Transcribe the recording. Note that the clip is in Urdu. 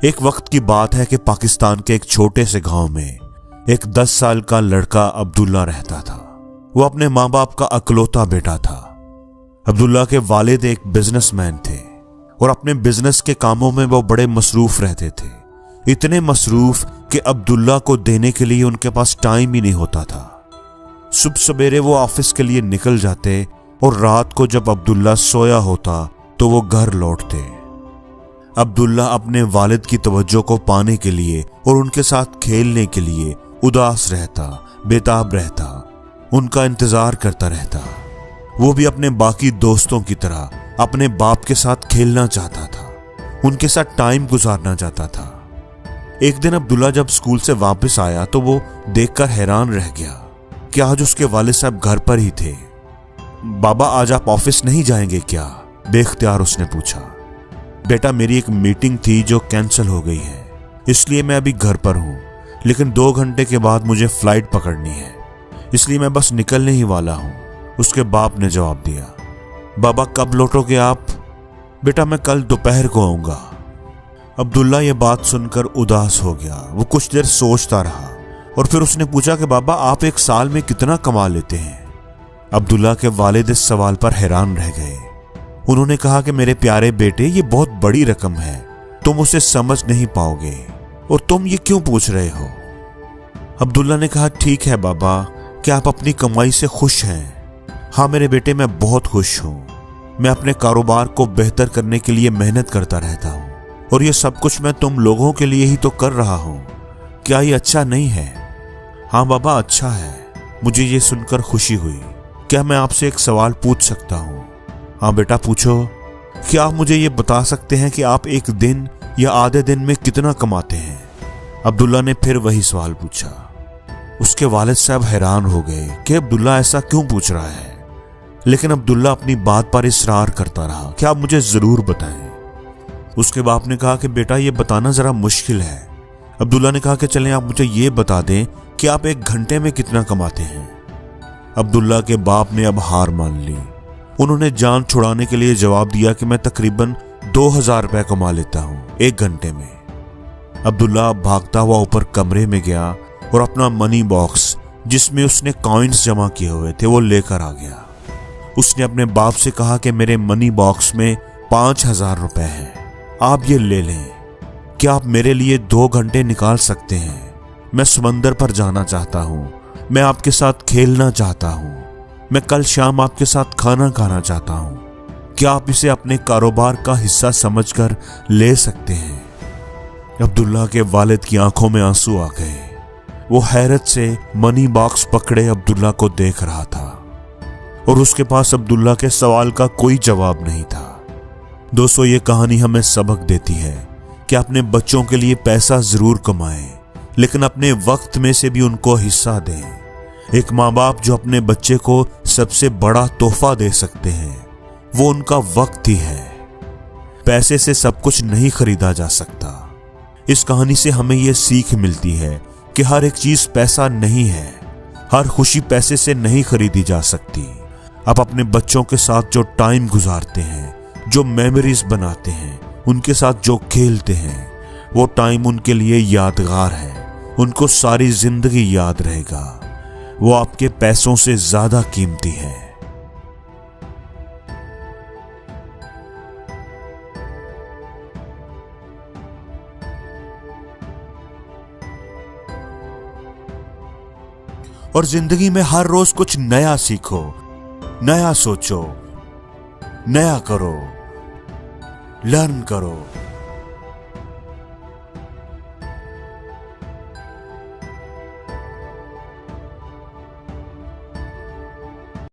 ایک وقت کی بات ہے کہ پاکستان کے ایک چھوٹے سے گاؤں میں ایک 10 سال کا لڑکا عبداللہ رہتا تھا۔ وہ اپنے ماں باپ کا اکلوتا بیٹا تھا۔ عبداللہ کے والد ایک بزنس مین تھے اور اپنے بزنس کے کاموں میں وہ بڑے مصروف رہتے تھے، اتنے مصروف کہ عبداللہ کو دینے کے لیے ان کے پاس ٹائم ہی نہیں ہوتا تھا۔ صبح سویرے وہ آفس کے لیے نکل جاتے اور رات کو جب عبداللہ سویا ہوتا تو وہ گھر لوٹتے۔ عبداللہ اپنے والد کی توجہ کو پانے کے لیے اور ان کے ساتھ کھیلنے کے لیے اداس رہتا، بےتاب رہتا، ان کا انتظار کرتا رہتا۔ وہ بھی اپنے باقی دوستوں کی طرح اپنے باپ کے ساتھ کھیلنا چاہتا تھا، ان کے ساتھ ٹائم گزارنا چاہتا تھا۔ ایک دن عبداللہ جب اسکول سے واپس آیا تو وہ دیکھ کر حیران رہ گیا کہ آج اس کے والد صاحب گھر پر ہی تھے۔ بابا آج آپ آفس نہیں جائیں گے کیا؟ بے اختیار اس نے پوچھا۔ بیٹا میری ایک میٹنگ تھی جو کینسل ہو گئی ہے، اس لیے میں ابھی گھر پر ہوں، لیکن 2 گھنٹے کے بعد مجھے فلائٹ پکڑنی ہے، اس لیے میں بس نکلنے ہی والا ہوں، اس کے باپ نے جواب دیا۔ بابا کب لوٹو گے آپ؟ بیٹا میں کل دوپہر کو آؤں گا۔ عبداللہ یہ بات سن کر اداس ہو گیا۔ وہ کچھ دیر سوچتا رہا اور پھر اس نے پوچھا کہ بابا آپ ایک سال میں کتنا کما لیتے ہیں؟ عبداللہ کے والد اس سوال پر حیران رہ گئے۔ انہوں نے کہا کہ میرے پیارے بیٹے یہ بہت بڑی رقم ہے، تم اسے سمجھ نہیں پاؤ گے، اور تم یہ کیوں پوچھ رہے ہو؟ عبداللہ نے کہا ٹھیک ہے بابا، کیا آپ اپنی کمائی سے خوش ہیں؟ ہاں میرے بیٹے میں بہت خوش ہوں، میں اپنے کاروبار کو بہتر کرنے کے لیے محنت کرتا رہتا ہوں، اور یہ سب کچھ میں تم لوگوں کے لیے ہی تو کر رہا ہوں، کیا یہ اچھا نہیں ہے؟ ہاں بابا اچھا ہے، مجھے یہ سن کر خوشی ہوئی۔ کیا میں آپ سے ایک سوال پوچھ سکتا ہوں؟ ہاں بیٹا پوچھو۔ کیا آپ مجھے یہ بتا سکتے ہیں کہ آپ ایک دن یا آدھے دن میں کتنا کماتے ہیں؟ عبداللہ نے پھر وہی سوال پوچھا۔ اس کے والد صاحب حیران ہو گئے کہ عبداللہ ایسا کیوں پوچھ رہا ہے، لیکن عبداللہ اپنی بات پر اصرار کرتا رہا کہ آپ مجھے ضرور بتائیں۔ اس کے باپ نے کہا کہ بیٹا یہ بتانا ذرا مشکل ہے۔ عبداللہ نے کہا کہ چلیں آپ مجھے یہ بتا دیں کہ آپ 1 گھنٹے میں کتنا کماتے ہیں۔ عبداللہ کے باپ نے اب ہار مان لی۔ انہوں نے جان چھڑانے کے لیے جواب دیا کہ میں تقریباً 2000 روپے کما لیتا ہوں 1 گھنٹے میں۔ عبداللہ بھاگتا ہوا اوپر کمرے میں گیا اور اپنا منی باکس جس میں اس نے کوائنز جمع کیے ہوئے تھے وہ لے کر آ گیا۔ اس نے اپنے باپ سے کہا کہ میرے منی باکس میں 5000 روپے ہیں، آپ یہ لے لیں۔ کیا آپ میرے لیے 2 گھنٹے نکال سکتے ہیں؟ میں سمندر پر جانا چاہتا ہوں، میں آپ کے ساتھ کھیلنا چاہتا ہوں، میں کل شام آپ کے ساتھ کھانا کھانا چاہتا ہوں۔ کیا آپ اسے اپنے کاروبار کا حصہ سمجھ کر لے سکتے ہیں؟ عبداللہ کے والد کی آنکھوں میں آنسو آ گئے۔ وہ حیرت سے منی باکس پکڑے عبداللہ کو دیکھ رہا تھا اور اس کے پاس عبداللہ کے سوال کا کوئی جواب نہیں تھا۔ دوستو یہ کہانی ہمیں سبق دیتی ہے کہ اپنے بچوں کے لیے پیسہ ضرور کمائیں، لیکن اپنے وقت میں سے بھی ان کو حصہ دیں۔ ایک ماں باپ جو اپنے بچے کو سب سے بڑا تحفہ دے سکتے ہیں وہ ان کا وقت ہی ہے۔ پیسے سے سب کچھ نہیں خریدا جا سکتا۔ اس کہانی سے ہمیں یہ سیکھ ملتی ہے کہ ہر ایک چیز پیسہ نہیں ہے، ہر خوشی پیسے سے نہیں خریدی جا سکتی۔ آپ اپنے بچوں کے ساتھ جو ٹائم گزارتے ہیں، جو میموریز بناتے ہیں، ان کے ساتھ جو کھیلتے ہیں، وہ ٹائم ان کے لیے یادگار ہے، ان کو ساری زندگی یاد رہے گا۔ وہ آپ کے پیسوں سے زیادہ قیمتی ہے۔ اور زندگی میں ہر روز کچھ نیا سیکھو، نیا سوچو، نیا کرو، لرن کرو۔